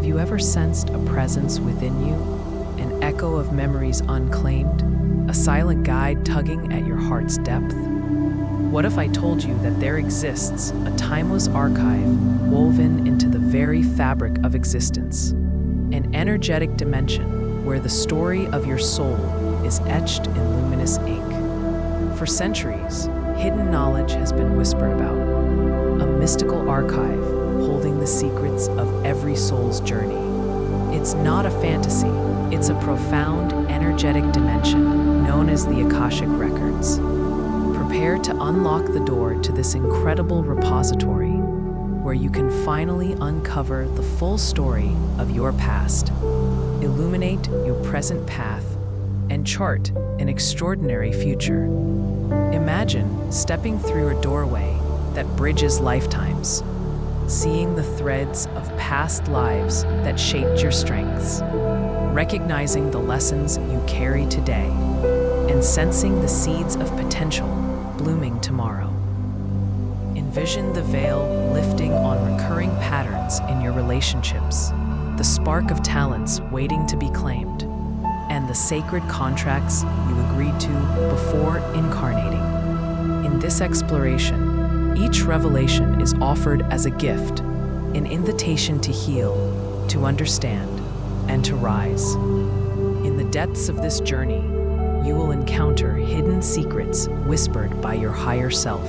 Have you ever sensed a presence within you, an echo of memories unclaimed, a silent guide tugging at your heart's depth? What if I told you that there exists a timeless archive woven into the very fabric of existence, an energetic dimension where the story of your soul is etched in luminous ink? For centuries, hidden knowledge has been whispered about, a mystical archive holding the secrets of every soul's journey. It's not a fantasy, it's a profound, energetic dimension known as the Akashic Records. Prepare to unlock the door to this incredible repository where you can finally uncover the full story of your past, illuminate your present path, and chart an extraordinary future. Imagine stepping through a doorway that bridges lifetimes, seeing the threads of past lives that shaped your strengths, recognizing the lessons you carry today, and sensing the seeds of potential blooming tomorrow. Envision the veil lifting on recurring patterns in your relationships, the spark of talents waiting to be claimed, and the sacred contracts you agreed to before incarnating. In this exploration, each revelation is offered as a gift, an invitation to heal, to understand, and to rise. In the depths of this journey, you will encounter hidden secrets whispered by your higher self.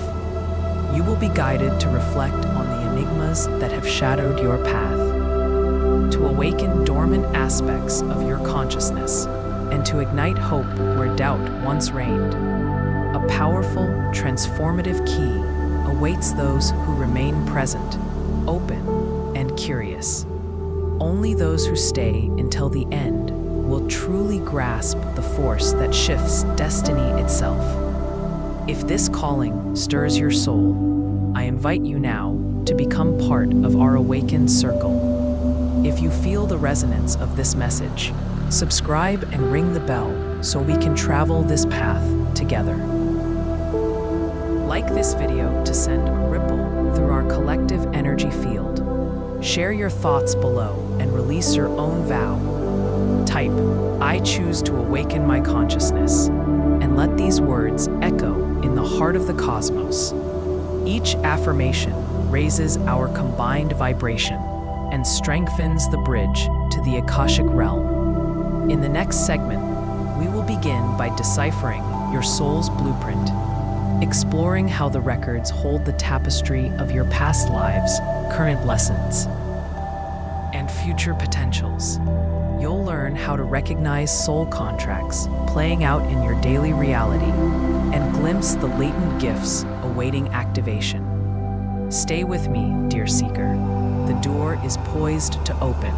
You will be guided to reflect on the enigmas that have shadowed your path, to awaken dormant aspects of your consciousness, and to ignite hope where doubt once reigned. A powerful, transformative key awaits those who remain present, open, and curious. Only those who stay until the end will truly grasp the force that shifts destiny itself. If this calling stirs your soul, I invite you now to become part of our awakened circle. If you feel the resonance of this message, subscribe and ring the bell so we can travel this path together. Like this video to send a ripple through our collective energy field. Share your thoughts below and release your own vow. Type, "I choose to awaken my consciousness," and let these words echo in the heart of the cosmos. Each affirmation raises our combined vibration and strengthens the bridge to the Akashic realm. In the next segment, we will begin by deciphering your soul's blueprint, exploring how the records hold the tapestry of your past lives, current lessons, and future potentials. You'll learn how to recognize soul contracts playing out in your daily reality and glimpse the latent gifts awaiting activation. Stay with me, dear seeker. The door is poised to open,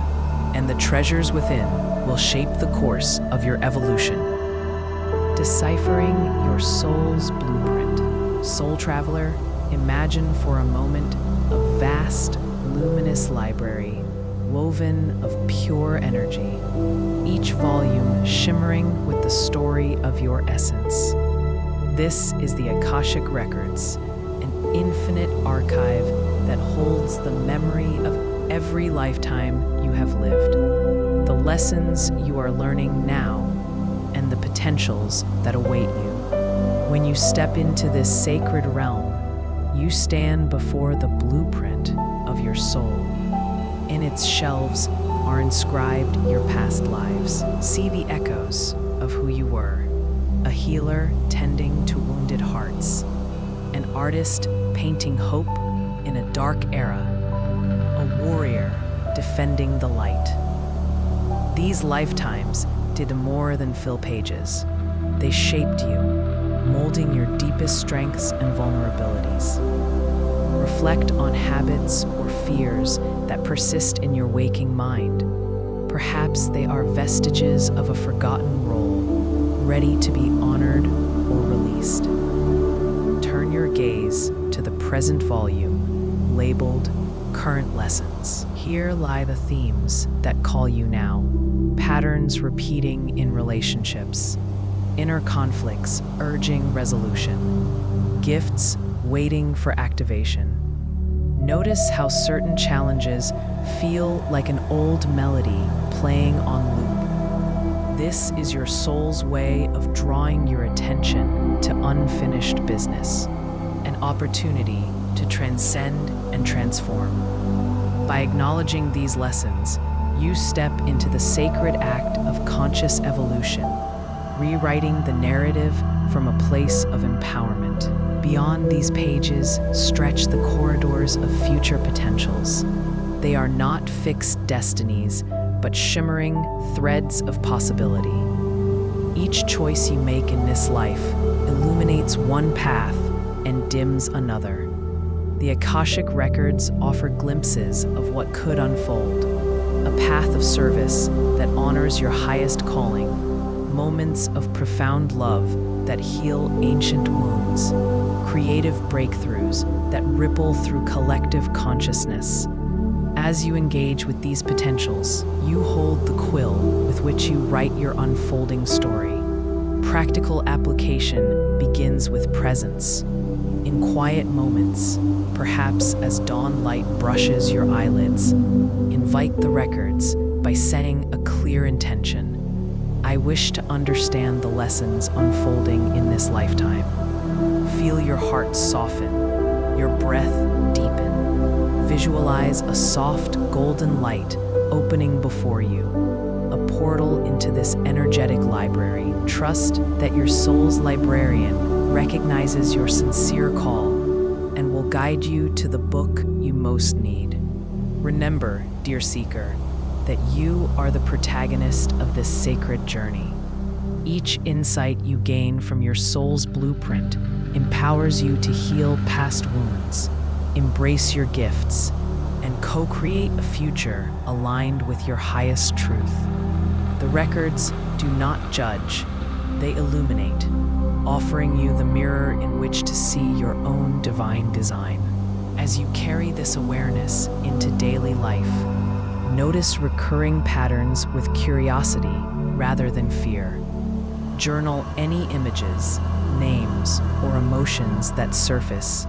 and the treasures within will shape the course of your evolution. Deciphering your soul's blueprint. Soul traveler, imagine for a moment a vast, luminous library woven of pure energy, each volume shimmering with the story of your essence. This is the Akashic Records, an infinite archive that holds the memory of every lifetime you have lived, the lessons you are learning now, and the potentials that await you. When you step into this sacred realm, you stand before the blueprint of your soul. In its shelves are inscribed your past lives. See the echoes of who you were, a healer tending to wounded hearts, an artist painting hope in a dark era, a warrior defending the light. These lifetimes did more than fill pages. They shaped you, molding your deepest strengths and vulnerabilities. Reflect on habits or fears that persist in your waking mind. Perhaps they are vestiges of a forgotten role, ready to be honored or released. Turn your gaze to the present volume, labeled Current Lessons. Here lie the themes that call you now, patterns repeating in relationships, inner conflicts urging resolution, gifts waiting for activation. Notice how certain challenges feel like an old melody playing on loop. This is your soul's way of drawing your attention to unfinished business, an opportunity to transcend and transform. By acknowledging these lessons, you step into the sacred act of conscious evolution, rewriting the narrative from a place of empowerment. Beyond these pages stretch the corridors of future potentials. They are not fixed destinies, but shimmering threads of possibility. Each choice you make in this life illuminates one path and dims another. The Akashic Records offer glimpses of what could unfold, a path of service that honors your highest calling, moments of profound love that heal ancient wounds, creative breakthroughs that ripple through collective consciousness. As you engage with these potentials, you hold the quill with which you write your unfolding story. Practical application begins with presence. In quiet moments, perhaps as dawn light brushes your eyelids, invite the records by setting a clear intention. I wish to understand the lessons unfolding in this lifetime. Feel your heart soften, your breath deepen. Visualize a soft golden light opening before you, a portal into this energetic library. Trust that your soul's librarian recognizes your sincere call and will guide you to the book you most need. Remember, dear seeker, that you are the protagonist of this sacred journey. Each insight you gain from your soul's blueprint empowers you to heal past wounds, embrace your gifts, and co-create a future aligned with your highest truth. The records do not judge, they illuminate, offering you the mirror in which to see your own divine design. As you carry this awareness into daily life, notice recurring patterns with curiosity rather than fear. Journal any images, names, or emotions that surface.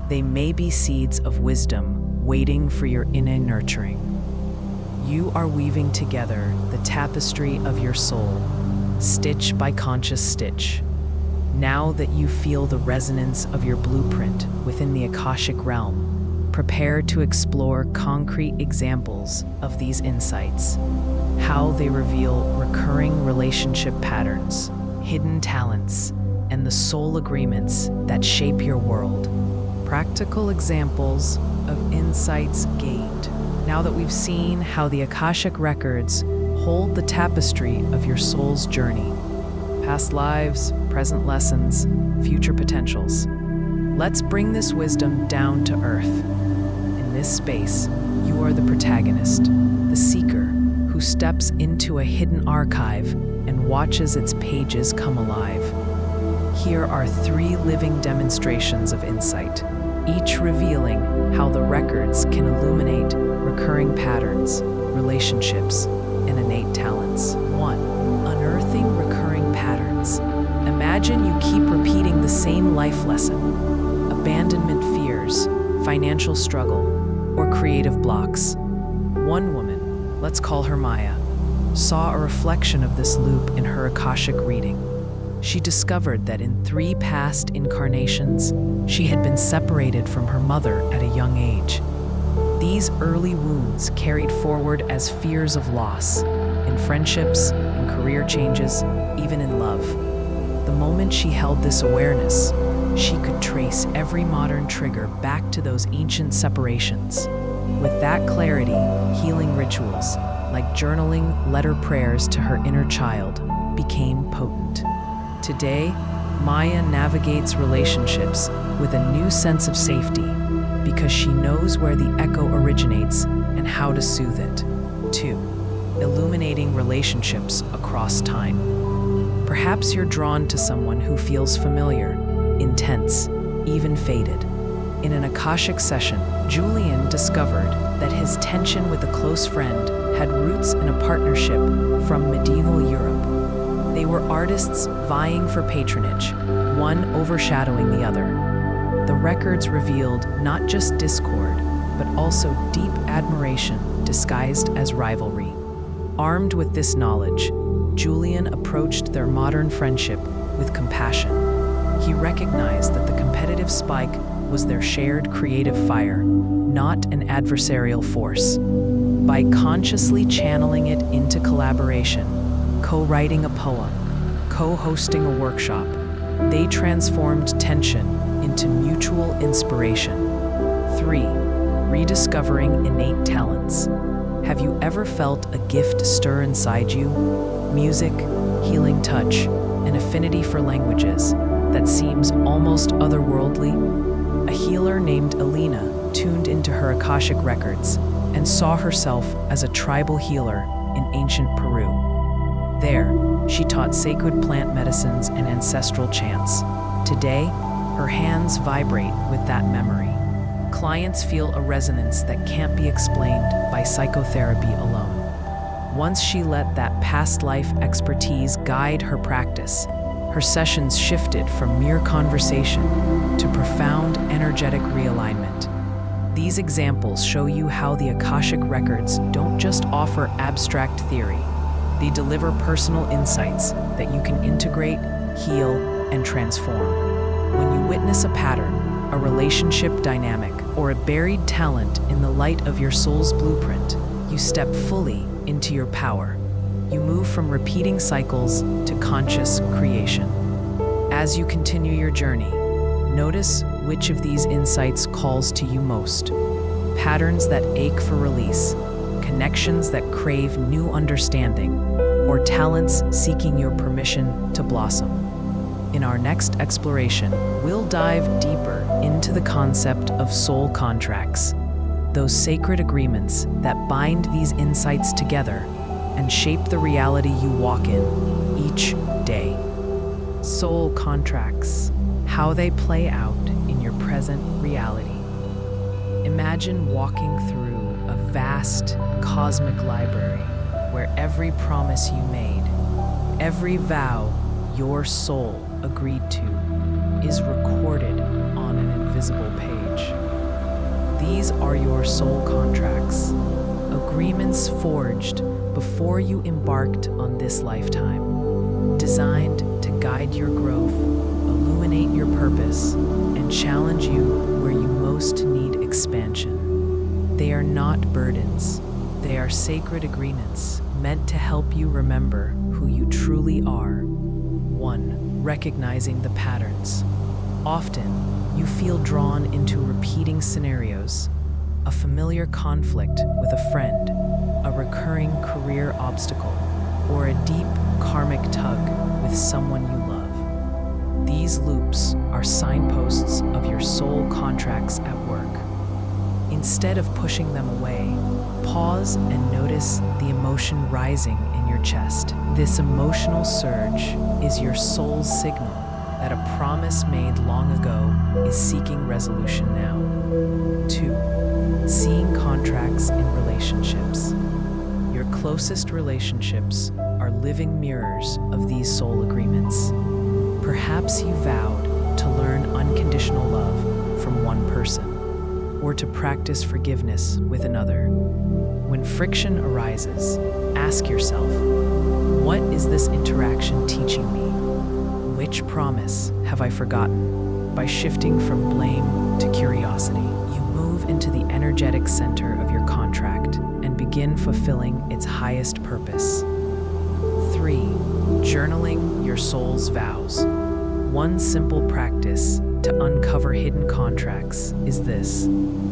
They may be seeds of wisdom waiting for your inner nurturing. You are weaving together the tapestry of your soul, stitch by conscious stitch. Now that you feel the resonance of your blueprint within the Akashic realm, prepare to explore concrete examples of these insights, how they reveal recurring relationship patterns, hidden talents, and the soul agreements that shape your world. Practical examples of insights gained. Now that we've seen how the Akashic Records hold the tapestry of your soul's journey, past lives, present lessons, future potentials, let's bring this wisdom down to earth. In this space, you are the protagonist, the seeker, who steps into a hidden archive and watches its pages come alive. Here are 3 living demonstrations of insight, each revealing how the records can illuminate recurring patterns, relationships, and innate talents. 1. Unearthing recurring patterns. Imagine you keep repeating the same life lesson: abandonment fears, financial struggle, or creative blocks. One woman, let's call her Maya, saw a reflection of this loop in her Akashic reading. She discovered that in 3 past incarnations, she had been separated from her mother at a young age. These early wounds carried forward as fears of loss, in friendships, in career changes, even in love. The moment she held this awareness, she could trace every modern trigger back to those ancient separations. With that clarity, healing rituals, like journaling letter prayers to her inner child, became potent. Today, Maya navigates relationships with a new sense of safety because she knows where the echo originates and how to soothe it. 2. Illuminating relationships across time. Perhaps you're drawn to someone who feels familiar, intense, even faded. In an Akashic session, Julian discovered that his tension with a close friend had roots in a partnership from medieval Europe. They were artists vying for patronage, one overshadowing the other. The records revealed not just discord, but also deep admiration disguised as rivalry. Armed with this knowledge, Julian approached their modern friendship with compassion. He recognized that the competitive spike was their shared creative fire, not an adversarial force. By consciously channeling it into collaboration, co-writing a poem, co-hosting a workshop, they transformed tension into mutual inspiration. 3. Rediscovering innate talents. Have you ever felt a gift stir inside you? Music, healing touch, an affinity for languages that seems almost otherworldly? A healer named Alina tuned into her Akashic Records and saw herself as a tribal healer in ancient Peru. There, she taught sacred plant medicines and ancestral chants. Today, her hands vibrate with that memory. Clients feel a resonance that can't be explained by psychotherapy alone. Once she let that past life expertise guide her practice, her sessions shifted from mere conversation to profound energetic realignment. These examples show you how the Akashic Records don't just offer abstract theory. They deliver personal insights that you can integrate, heal, and transform. When you witness a pattern, a relationship dynamic, or a buried talent in the light of your soul's blueprint, you step fully into your power. You move from repeating cycles to conscious creation. As you continue your journey, notice which of these insights calls to you most. Patterns that ache for release, connections that crave new understanding, or talents seeking your permission to blossom. In our next exploration, we'll dive deeper into the concept of soul contracts, those sacred agreements that bind these insights together and shape the reality you walk in each day. Soul contracts, how they play out in your present reality. Imagine walking through a vast cosmic library where every promise you made, every vow your soul agreed to, is recorded on an invisible page. These are your soul contracts, agreements forged before you embarked on this lifetime, designed to guide your growth, illuminate your purpose, and challenge you where you most need expansion. They are not burdens. They are sacred agreements meant to help you remember who you truly are. 1. Recognizing the patterns. Often, you feel drawn into repeating scenarios, a familiar conflict with a friend, a recurring career obstacle, or a deep karmic tug with someone you love. These loops are signposts of your soul contracts at work. Instead of pushing them away, pause and notice the emotion rising in your chest. This emotional surge is your soul's signal that a promise made long ago is seeking resolution now. 2. Seeing contracts in relationships. Your closest relationships are living mirrors of these soul agreements. Perhaps you vowed to learn unconditional love from one person, or to practice forgiveness with another. When friction arises, ask yourself, what is this interaction teaching me? Which promise have I forgotten? By shifting from blame to curiosity, you move into the energetic center of your contract and begin fulfilling its highest purpose. 3. Journaling your soul's vows. One simple practice to uncover hidden contracts is this.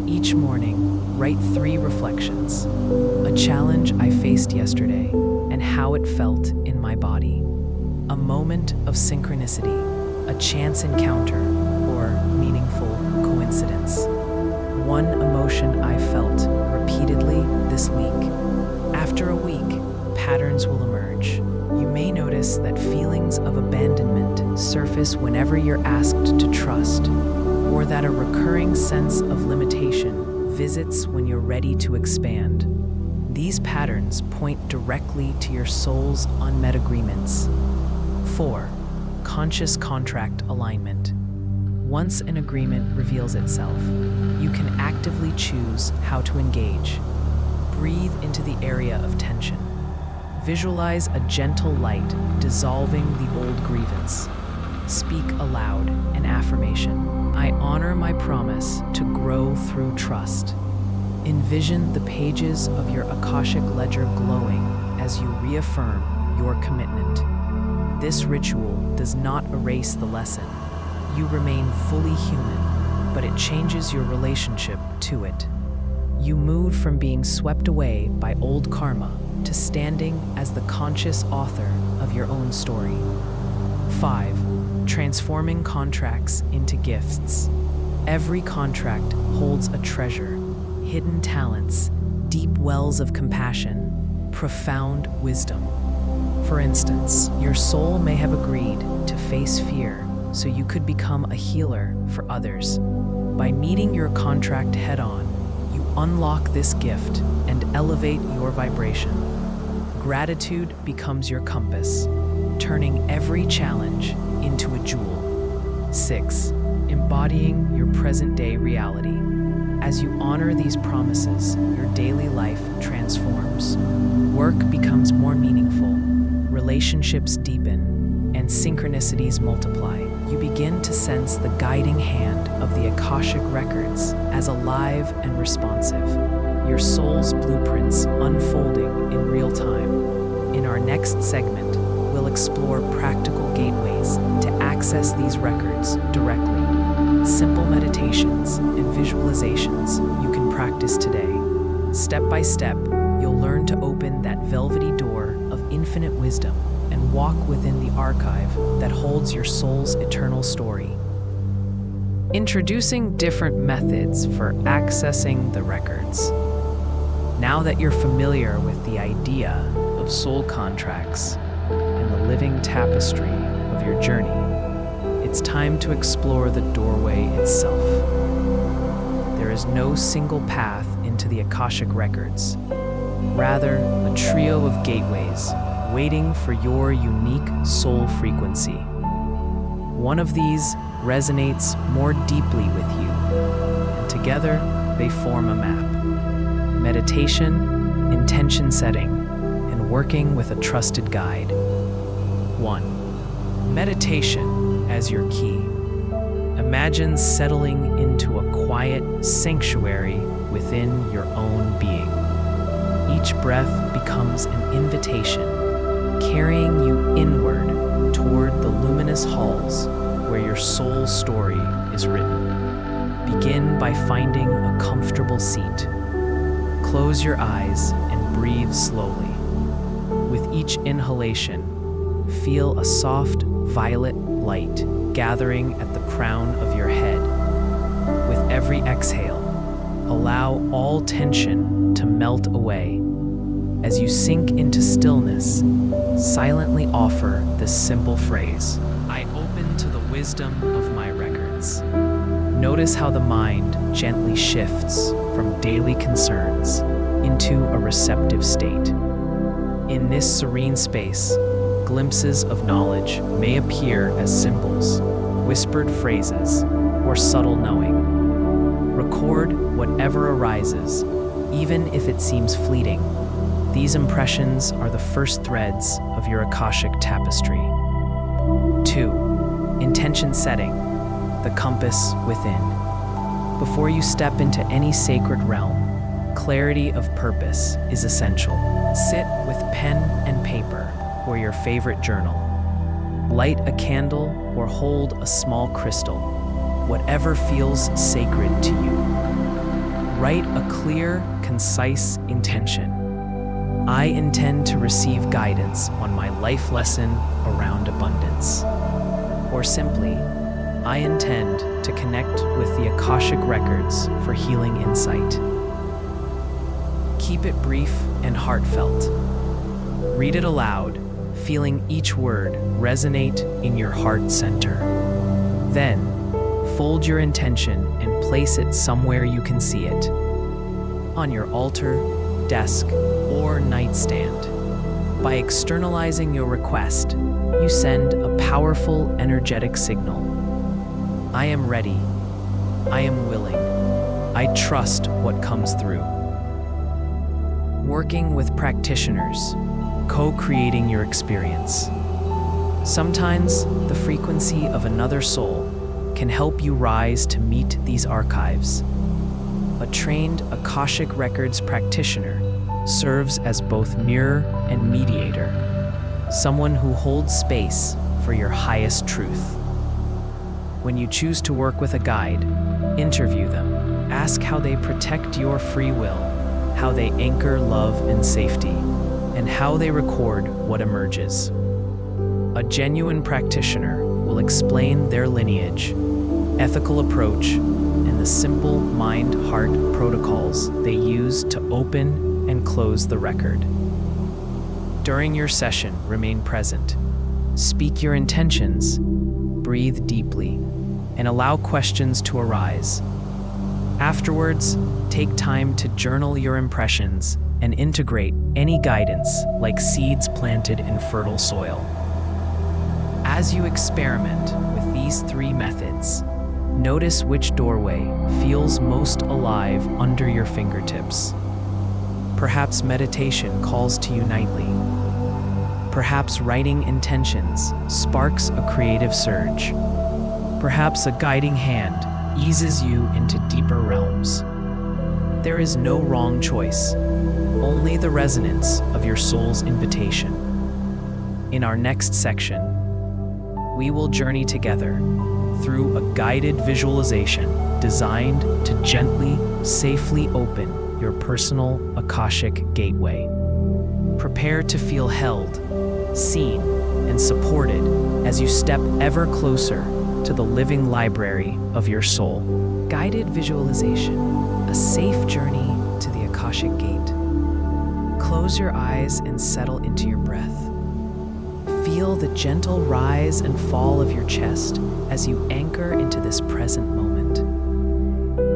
Each morning, write 3 reflections. A challenge I faced yesterday and how it felt in my body. A moment of synchronicity, a chance encounter, or meaningful coincidence. One emotion I felt repeatedly this week. After a week, patterns will emerge. You may notice that feelings of abandonment surface whenever you're asked to trust, or that a recurring sense of limitation visits when you're ready to expand. These patterns point directly to your soul's unmet agreements. 4. Conscious contract alignment. Once an agreement reveals itself, you can actively choose how to engage. Breathe into the area of tension. Visualize a gentle light dissolving the old grievance. Speak aloud an affirmation. I honor my promise to grow through trust. Envision the pages of your Akashic ledger glowing as you reaffirm your commitment. This ritual does not erase the lesson. You remain fully human, but it changes your relationship to it. You move from being swept away by old karma to standing as the conscious author of your own story. 5. Transforming contracts into gifts. Every contract holds a treasure, hidden talents, deep wells of compassion, profound wisdom. For instance, your soul may have agreed to face fear so you could become a healer for others. By meeting your contract head-on, you unlock this gift and elevate your vibration. Gratitude becomes your compass, turning every challenge into a jewel. 6. Embodying your present-day reality. As you honor these promises, your daily life transforms. Work becomes more meaningful, relationships deepen, and synchronicities multiply. You begin to sense the guiding hand of the Akashic Records as alive and responsive, your soul's blueprints unfolding in real time. In our next segment, we'll explore practical gateways to access these records directly. Simple meditations and visualizations you can practice today. Step by step, you'll learn to open that velvety door of infinite wisdom and walk within the archive that holds your soul's eternal story. Introducing different methods for accessing the records. Now that you're familiar with the idea of soul contracts and the living tapestry of your journey, it's time to explore the doorway itself. There is no single path into the Akashic Records, rather a trio of gateways waiting for your unique soul frequency. One of these resonates more deeply with you, and together they form a map. Meditation, intention setting, and working with a trusted guide. 1. Meditation as your key. Imagine settling into a quiet sanctuary within your own being. Each breath becomes an invitation, carrying you inward toward the luminous halls where your soul's story is written. Begin by finding a comfortable seat. Close your eyes and breathe slowly. With each inhalation, feel a soft violet light gathering at the crown of your head. With every exhale, allow all tension to melt away. As you sink into stillness, silently offer this simple phrase: I open to the wisdom of my records. Notice how the mind gently shifts from daily concerns into a receptive state. In this serene space, glimpses of knowledge may appear as symbols, whispered phrases, or subtle knowing. Record whatever arises, even if it seems fleeting. These impressions are the first threads of your Akashic tapestry. 2. Intention setting, the compass within. Before you step into any sacred realm, clarity of purpose is essential. Sit with pen and paper or your favorite journal. Light a candle or hold a small crystal, whatever feels sacred to you. Write a clear, concise intention. I intend to receive guidance on my life lesson around abundance. Or simply, I intend to connect with the Akashic Records for healing insight. Keep it brief and heartfelt. Read it aloud, feeling each word resonate in your heart center. Then, fold your intention and place it somewhere you can see it. On your altar, desk, or nightstand. By externalizing your request, you send a powerful energetic signal. I am ready. I am willing. I trust what comes through. Working with practitioners, co-creating your experience. Sometimes the frequency of another soul can help you rise to meet these archives. A trained Akashic Records practitioner serves as both mirror and mediator, someone who holds space for your highest truth. When you choose to work with a guide, interview them. Ask how they protect your free will, how they anchor love and safety, and how they record what emerges. A genuine practitioner will explain their lineage, ethical approach, and the simple mind-heart protocols they use to open and close the record. During your session, remain present. Speak your intentions, breathe deeply, and allow questions to arise. Afterwards, take time to journal your impressions and integrate any guidance like seeds planted in fertile soil. As you experiment with these 3 methods, notice which doorway feels most alive under your fingertips. Perhaps meditation calls to you nightly. Perhaps writing intentions sparks a creative surge. Perhaps a guiding hand eases you into deeper realms. There is no wrong choice, only the resonance of your soul's invitation. In our next section, we will journey together through a guided visualization designed to gently, safely open your personal Akashic gateway. Prepare to feel held, seen, and supported as you step ever closer to the living library of your soul. Guided visualization, a safe journey to the Akashic Gate. Close your eyes and settle into your breath. Feel the gentle rise and fall of your chest as you anchor into this present moment.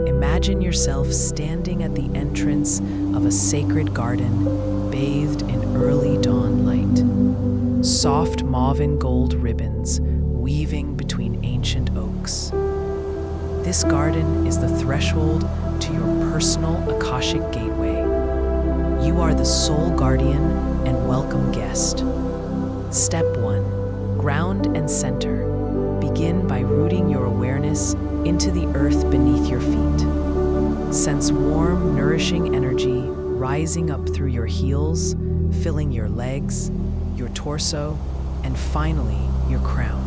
Imagine yourself standing at the entrance of a sacred garden, bathed in early dawn light. Soft mauve and gold ribbons weaving between ancient oaks. This garden is the threshold to your personal Akashic gateway. You are the sole guardian and welcome guest. Step 1. Ground and center. Begin by rooting your awareness into the earth beneath your feet. Sense warm, nourishing energy rising up through your heels, filling your legs, your torso, and finally, your crown.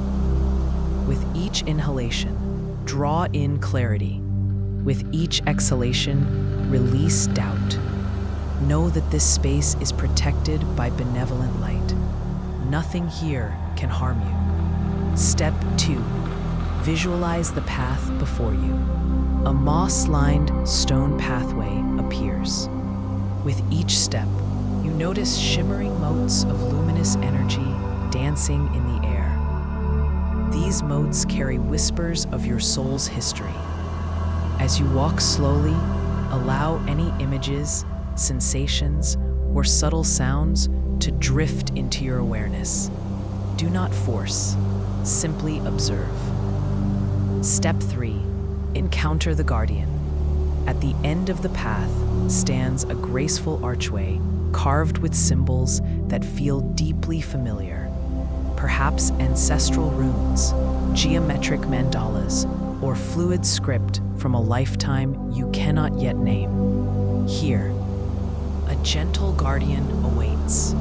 With each inhalation, draw in clarity. With each exhalation, release doubt. Know that this space is protected by benevolent light. Nothing here can harm you. Step 2. Visualize the path before you. A moss-lined stone pathway appears. With each step, you notice shimmering motes of luminous energy dancing in the air. These motes carry whispers of your soul's history. As you walk slowly, allow any images, sensations, or subtle sounds to drift into your awareness. Do not force, simply observe. Step 3. Encounter the guardian. At the end of the path stands a graceful archway carved with symbols that feel deeply familiar. Perhaps ancestral runes, geometric mandalas, or fluid script from a lifetime you cannot yet name. Here, a gentle guardian awaits.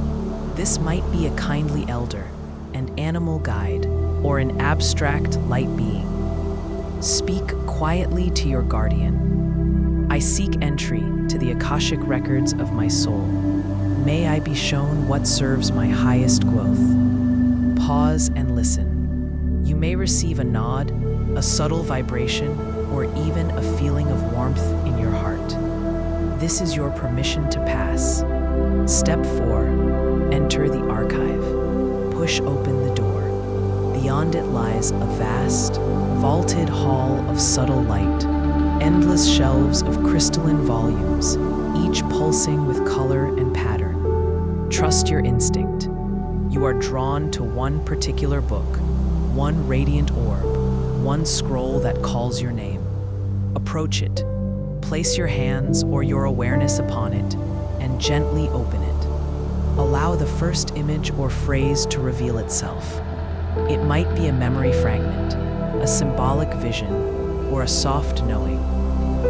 This might be a kindly elder, an animal guide, or an abstract light being. Speak quietly to your guardian. I seek entry to the Akashic Records of my soul. May I be shown what serves my highest growth. Pause and listen. You may receive a nod, a subtle vibration, or even a feeling of warmth in your heart. This is your permission to pass. Step 4. Enter the archive. Push open the door. Beyond it lies a vast, vaulted hall of subtle light, endless shelves of crystalline volumes, each pulsing with color and pattern. Trust your instinct. You are drawn to one particular book, one radiant orb, one scroll that calls your name. Approach it. Place your hands or your awareness upon it and gently open it. Allow the first image or phrase to reveal itself. It might be a memory fragment, a symbolic vision, or a soft knowing.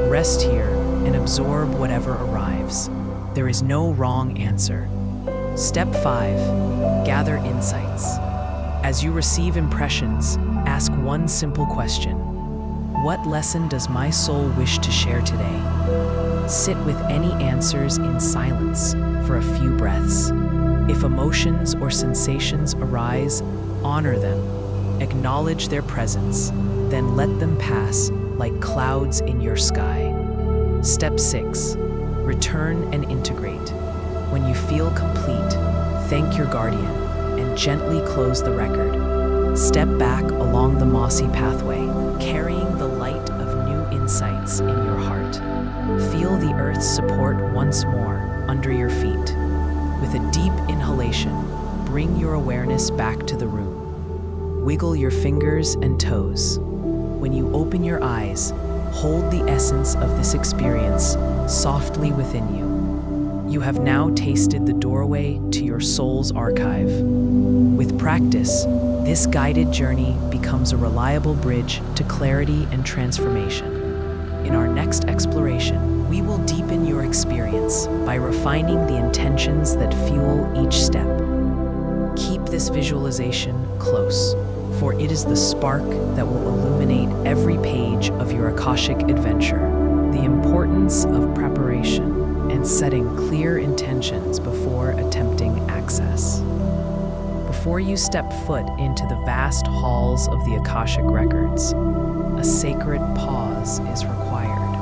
Rest here and absorb whatever arrives. There is no wrong answer. Step 5. Gather insights. As you receive impressions, ask one simple question. What lesson does my soul wish to share today? Sit with any answers in silence for a few breaths. If emotions or sensations arise, honor them. Acknowledge their presence, then let them pass like clouds in your sky. Step 6. Return and integrate. When you feel complete, thank your guardian and gently close the record. Step back along the mossy pathway, carrying the light of new insights in your heart. Feel the earth's support once more under your feet. With a deep inhalation, bring your awareness back to the room. Wiggle your fingers and toes. When you open your eyes, hold the essence of this experience softly within you. You have now tasted the doorway to your soul's archive. With practice, this guided journey becomes a reliable bridge to clarity and transformation. In our next exploration, we will deepen your experience by refining the intentions that fuel each step. Keep this visualization close, for it is the spark that will illuminate every page of your Akashic adventure. The importance of preparation and setting clear intentions before attempting access. Before you step foot into the vast halls of the Akashic Records, a sacred pause is required,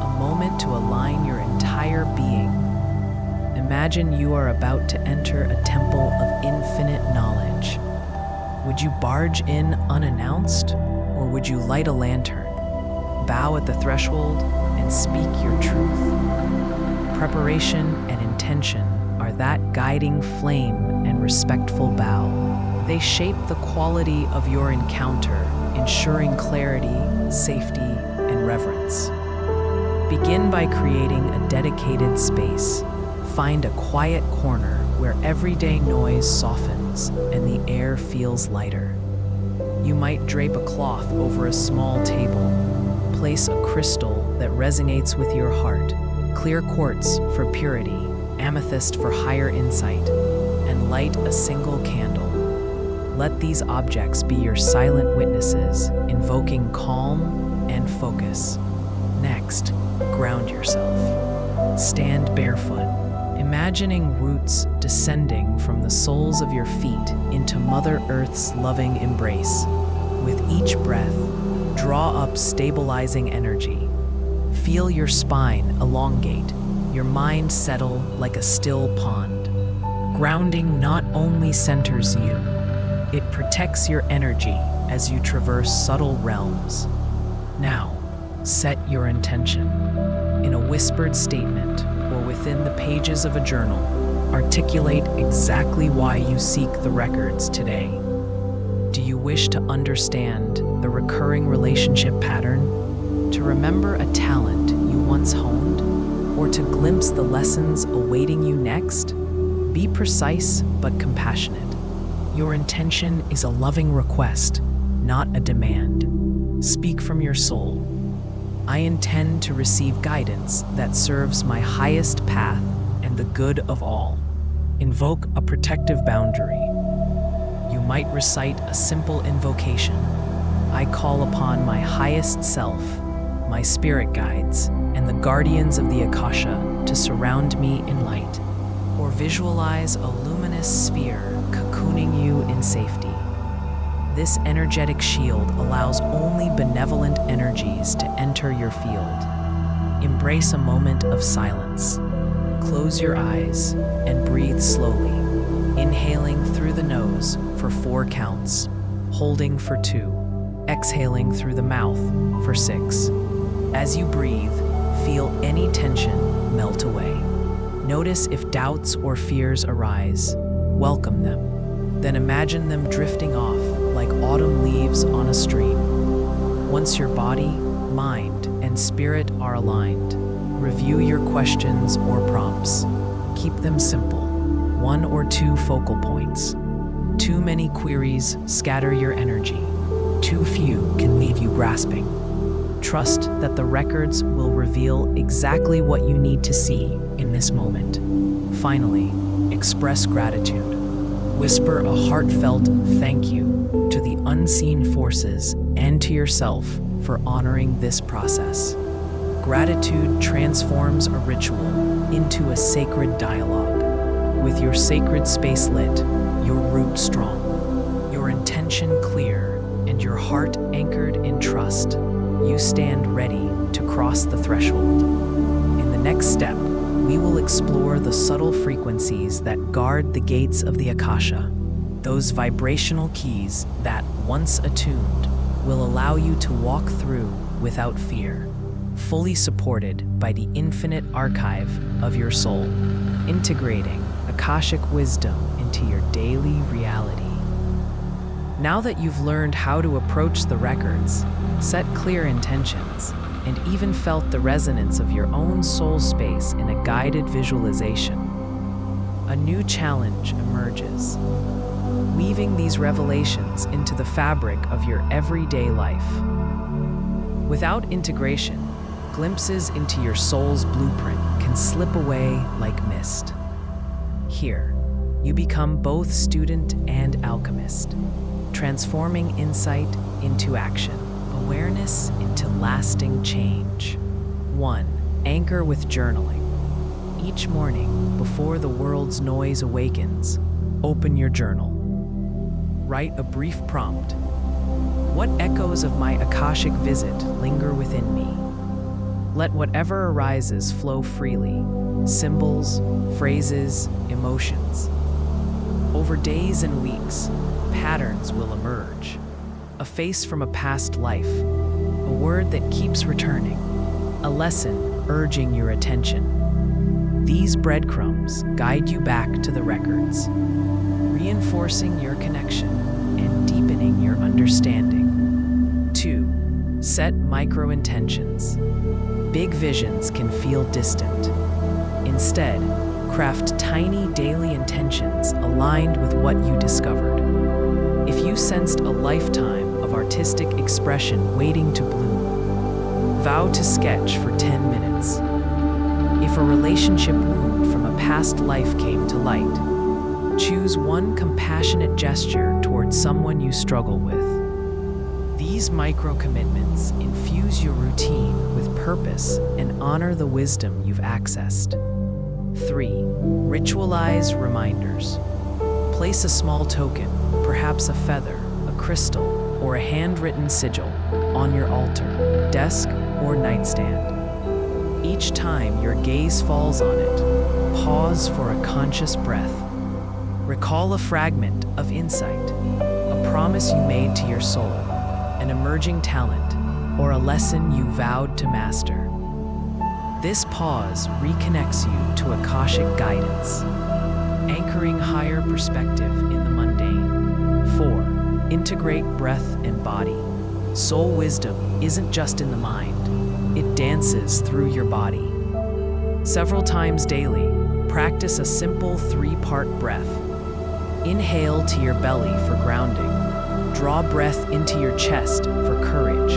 a moment to align your entire being. Imagine you are about to enter a temple of infinite knowledge. Would you barge in unannounced, or would you light a lantern, bow at the threshold, and speak your truth? Preparation and intention are that guiding flame and respectful bow. They shape the quality of your encounter, ensuring clarity, safety, and reverence. Begin by creating a dedicated space. Find a quiet corner where everyday noise softens and the air feels lighter. You might drape a cloth over a small table, place a crystal that resonates with your heart, clear quartz for purity, amethyst for higher insight, and light a single candle. Let these objects be your silent witnesses, invoking calm and focus. Next, ground yourself. Stand barefoot, imagining roots descending from the soles of your feet into Mother Earth's loving embrace. With each breath, draw up stabilizing energy. Feel your spine elongate, your mind settle like a still pond. Grounding not only centers you, it protects your energy as you traverse subtle realms. Now, set your intention. In a whispered statement or within the pages of a journal, articulate exactly why you seek the records today. Do you wish to understand the recurring relationship pattern? To remember a talent you once honed? Or to glimpse the lessons awaiting you next? Be precise but compassionate. Your intention is a loving request, not a demand. Speak from your soul. I intend to receive guidance that serves my highest path and the good of all. Invoke a protective boundary. You might recite a simple invocation. I call upon my highest self, my spirit guides, and the guardians of the Akasha to surround me in light. Or visualize a luminous sphere cocooning you in safety. This energetic shield allows only benevolent energies to enter your field. Embrace a moment of silence. Close your eyes and breathe slowly, inhaling through the nose for 4 counts, holding for 2, exhaling through the mouth for 6. As you breathe, feel any tension melt away. Notice if doubts or fears arise. Welcome them. Then imagine them drifting off like autumn leaves on a stream. Once your body, mind, and and spirit are aligned. Review your questions or prompts. Keep them simple, 1 or 2 focal points. Too many queries scatter your energy. Too few can leave you grasping. Trust that the records will reveal exactly what you need to see in this moment. Finally, express gratitude. Whisper a heartfelt thank you to the unseen forces and to yourself for honoring this process. Gratitude transforms a ritual into a sacred dialogue. With your sacred space lit, your root strong, your intention clear, and your heart anchored in trust, you stand ready to cross the threshold. In the next step, we will explore the subtle frequencies that guard the gates of the Akasha, those vibrational keys that, once attuned, will allow you to walk through without fear, fully supported by the infinite archive of your soul, integrating Akashic wisdom into your daily reality. Now that you've learned how to approach the records, set clear intentions, and even felt the resonance of your own soul space in a guided visualization, a new challenge emerges, weaving these revelations into the fabric of your everyday life. Without integration, glimpses into your soul's blueprint can slip away like mist. Here, you become both student and alchemist, transforming insight into action, awareness into lasting change. 1. Anchor with journaling. Each morning, before the world's noise awakens, open your journal. Write a brief prompt. What echoes of my Akashic visit linger within me? Let whatever arises flow freely. Symbols, phrases, emotions. Over days and weeks, patterns will emerge. A face from a past life, a word that keeps returning, a lesson urging your attention. These breadcrumbs guide you back to the records, reinforcing your connection and deepening your understanding. 2. Set micro-intentions. Big visions can feel distant. Instead, craft tiny daily intentions aligned with what you discovered. If you sensed a lifetime of artistic expression waiting to bloom, vow to sketch for 10 minutes. If a relationship wound from a past life came to light, choose one compassionate gesture towards someone you struggle with. These micro-commitments infuse your routine with purpose and honor the wisdom you've accessed. 3. Ritualize reminders. Place a small token, perhaps a feather, a crystal, or a handwritten sigil, on your altar, desk, or nightstand. Each time your gaze falls on it, pause for a conscious breath. Recall a fragment of insight, a promise you made to your soul, an emerging talent, or a lesson you vowed to master. This pause reconnects you to Akashic guidance, anchoring higher perspective in the mundane. 4. Integrate breath and body. Soul wisdom isn't just in the mind, it dances through your body. Several times daily, practice a simple 3-part breath. Inhale to your belly for grounding. Draw breath into your chest for courage,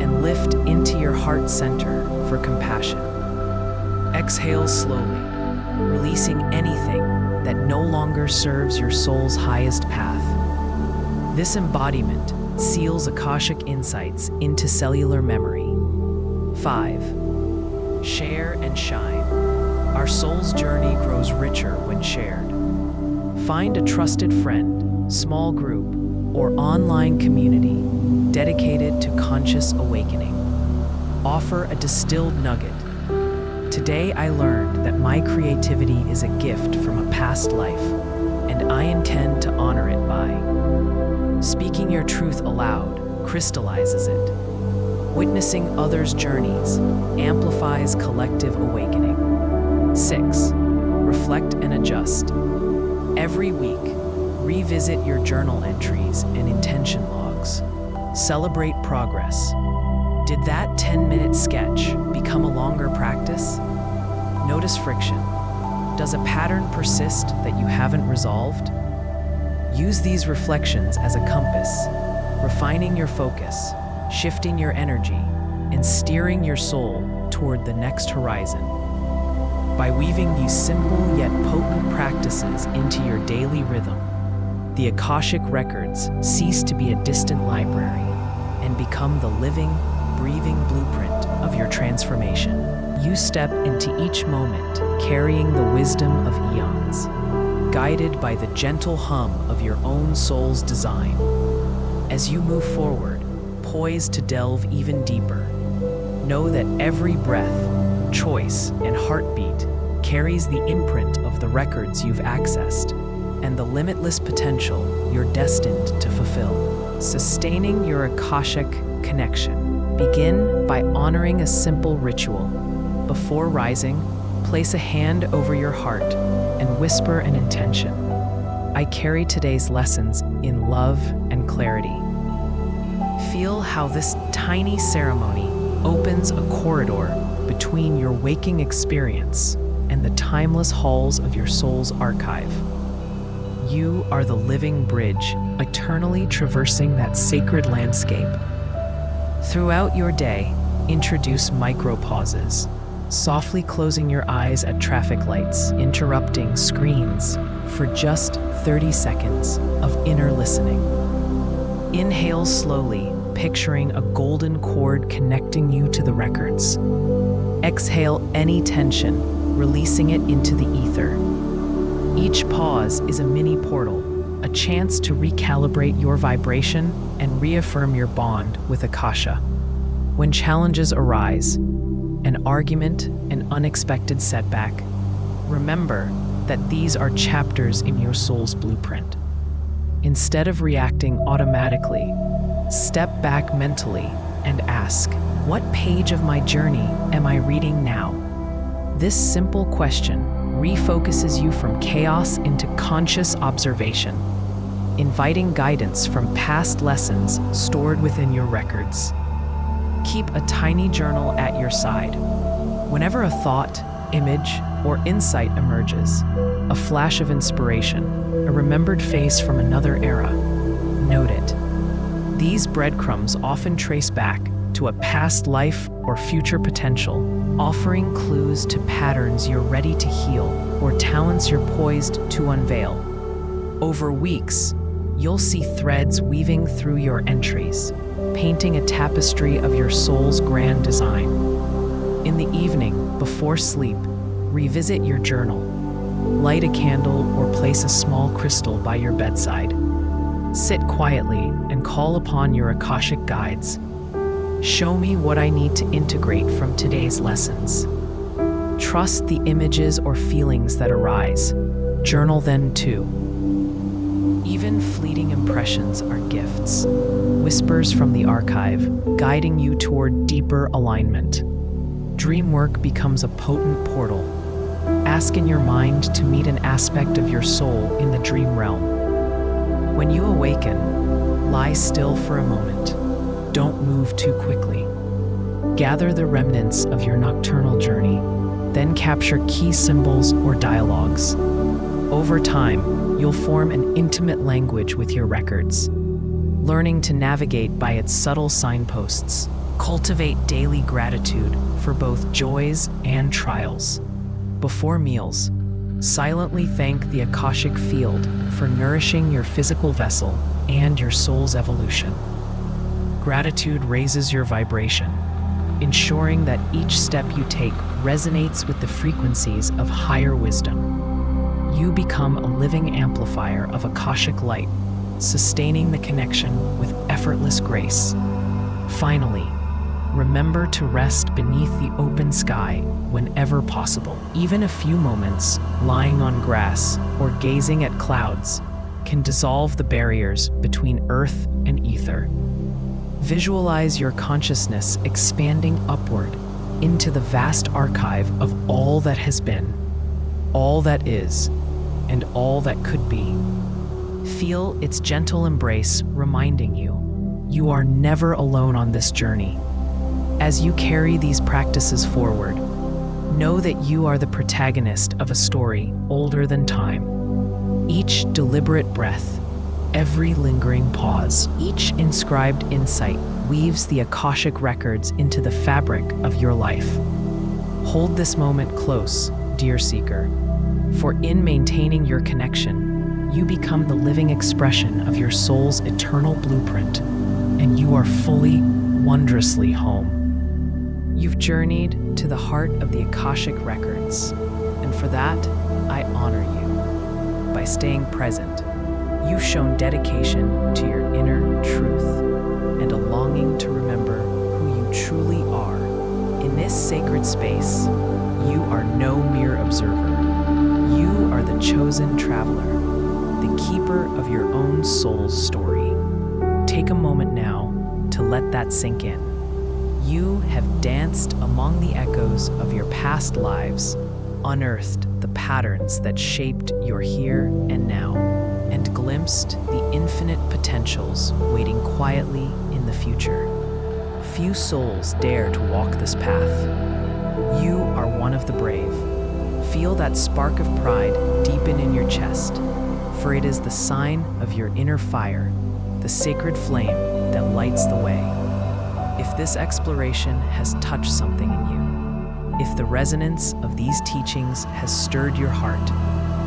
and lift into your heart center for compassion. Exhale slowly, releasing anything that no longer serves your soul's highest path. This embodiment seals Akashic insights into cellular memory. 5. Share and shine. Our soul's journey grows richer when shared. Find a trusted friend, small group, or online community dedicated to conscious awakening. Offer a distilled nugget. Today I learned that my creativity is a gift from a past life, and I intend to honor it by. Speaking your truth aloud crystallizes it. Witnessing others' journeys amplifies collective awakening. 6. Reflect and adjust. Every week, revisit your journal entries and intention logs. Celebrate progress. Did that 10-minute sketch become a longer practice? Notice friction. Does a pattern persist that you haven't resolved? Use these reflections as a compass, refining your focus, shifting your energy, and steering your soul toward the next horizon. By weaving these simple yet potent practices into your daily rhythm, the Akashic Records cease to be a distant library and become the living, breathing blueprint of your transformation. You step into each moment carrying the wisdom of eons, guided by the gentle hum of your own soul's design. As you move forward, poised to delve even deeper, know that every breath, choice, and heartbeat carries the imprint of the records you've accessed and the limitless potential you're destined to fulfill. Sustaining your Akashic connection. Begin by honoring a simple ritual. Before rising, place a hand over your heart and whisper an intention. I carry today's lessons in love and clarity. Feel how this tiny ceremony opens a corridor between your waking experience and the timeless halls of your soul's archive. You are the living bridge, eternally traversing that sacred landscape. Throughout your day, introduce micro-pauses, softly closing your eyes at traffic lights, interrupting screens for just 30 seconds of inner listening. Inhale slowly, picturing a golden cord connecting you to the records. Exhale any tension, releasing it into the ether. Each pause is a mini portal, a chance to recalibrate your vibration and reaffirm your bond with Akasha. When challenges arise, an argument, an unexpected setback, remember that these are chapters in your soul's blueprint. Instead of reacting automatically, step back mentally and ask, what page of my journey am I reading now? This simple question refocuses you from chaos into conscious observation, inviting guidance from past lessons stored within your records. Keep a tiny journal at your side. Whenever a thought, image, or insight emerges, a flash of inspiration, a remembered face from another era, note it. These breadcrumbs often trace back to a past life or future potential, offering clues to patterns you're ready to heal or talents you're poised to unveil. Over weeks, you'll see threads weaving through your entries, painting a tapestry of your soul's grand design. In the evening, before sleep, revisit your journal. Light a candle or place a small crystal by your bedside. Sit quietly and call upon your Akashic guides. Show me what I need to integrate from today's lessons. Trust the images or feelings that arise. Journal them too. Even fleeting impressions are gifts, whispers from the archive, guiding you toward deeper alignment. Dream work becomes a potent portal. Ask in your mind to meet an aspect of your soul in the dream realm. When you awaken, lie still for a moment. Don't move too quickly. Gather the remnants of your nocturnal journey, then capture key symbols or dialogues. Over time, you'll form an intimate language with your records, learning to navigate by its subtle signposts. Cultivate daily gratitude for both joys and trials. Before meals, silently thank the Akashic field for nourishing your physical vessel and your soul's evolution. Gratitude raises your vibration, ensuring that each step you take resonates with the frequencies of higher wisdom. You become a living amplifier of Akashic light, sustaining the connection with effortless grace. Finally, remember to rest beneath the open sky whenever possible. Even a few moments lying on grass or gazing at clouds can dissolve the barriers between earth and ether. Visualize your consciousness expanding upward into the vast archive of all that has been, all that is, and all that could be. Feel its gentle embrace reminding you, you are never alone on this journey. As you carry these practices forward, know that you are the protagonist of a story older than time. Each deliberate breath, every lingering pause, each inscribed insight weaves the Akashic Records into the fabric of your life. Hold this moment close, dear seeker, for in maintaining your connection, you become the living expression of your soul's eternal blueprint, and you are fully, wondrously home. You've journeyed to the heart of the Akashic Records, and for that, I honor you. By staying present, you've shown dedication to your inner truth and a longing to remember who you truly are. In this sacred space, you are no mere observer. You are the chosen traveler, the keeper of your own soul's story. Take a moment now to let that sink in. You have danced among the echoes of your past lives, unearthed the patterns that shaped your here and now, and glimpsed the infinite potentials waiting quietly in the future. Few souls dare to walk this path. You are one of the brave. Feel that spark of pride deepen in your chest, for it is the sign of your inner fire, the sacred flame that lights the way. If this exploration has touched something in you, if the resonance of these teachings has stirred your heart,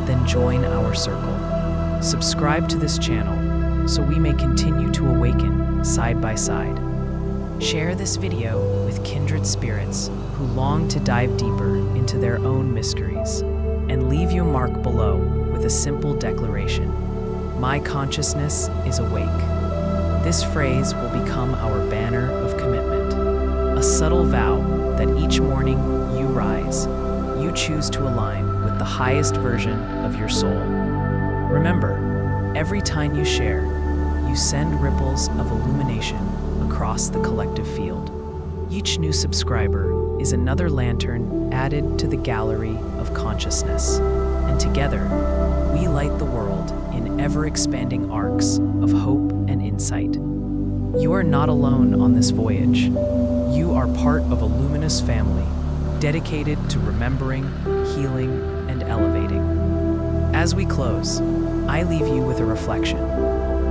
then join our circle. Subscribe to this channel so we may continue to awaken side by side. Share this video with kindred spirits who long to dive deeper into their own mysteries, and leave your mark below with a simple declaration: my consciousness is awake. This phrase will become our banner of commitment, a subtle vow that each morning you rise, you choose to align with the highest version of your soul. Remember, every time you share, you send ripples of illumination across the collective field. Each new subscriber is another lantern added to the gallery of consciousness, and together, we light the world in ever-expanding arcs of hope and insight. You are not alone on this voyage. You are part of a luminous family, dedicated to remembering, healing, and elevating. As we close, I leave you with a reflection.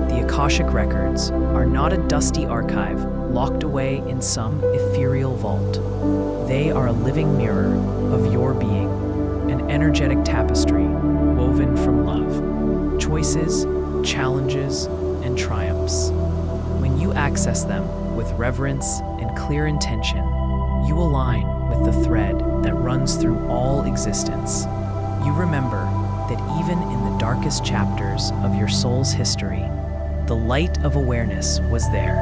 The Akashic Records are not a dusty archive locked away in some ethereal vault. They are a living mirror of your being, an energetic tapestry woven from love, choices, challenges, and triumphs. When you access them with reverence and clear intention, you align with the thread that runs through all existence. You remember that even in the darkest chapters of your soul's history, the light of awareness was there,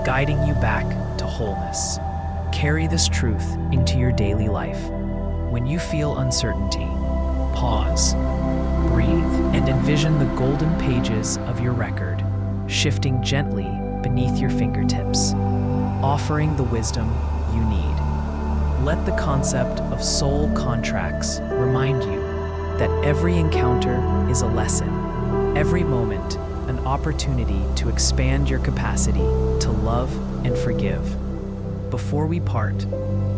guiding you back to wholeness. Carry this truth into your daily life. When you feel uncertainty, pause, breathe, and envision the golden pages of your record shifting gently beneath your fingertips, offering the wisdom you need. Let the concept of soul contracts remind you that every encounter is a lesson, every moment an opportunity to expand your capacity to love and forgive. Before we part,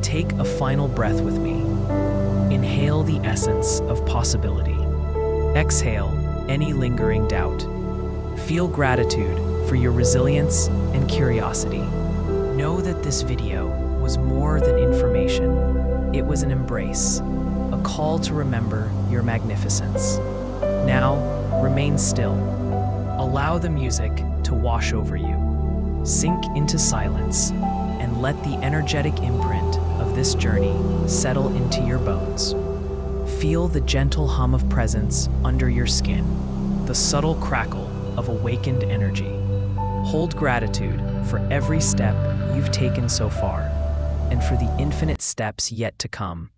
take a final breath with me. Inhale the essence of possibility. Exhale any lingering doubt. Feel gratitude for your resilience and curiosity. Know that this video was more than information. It was an embrace, a call to remember your magnificence. Now, remain still. Allow the music to wash over you. Sink into silence and let the energetic imprint of this journey settle into your bones. Feel the gentle hum of presence under your skin, the subtle crackle of awakened energy. Hold gratitude for every step you've taken so far and for the infinite steps yet to come.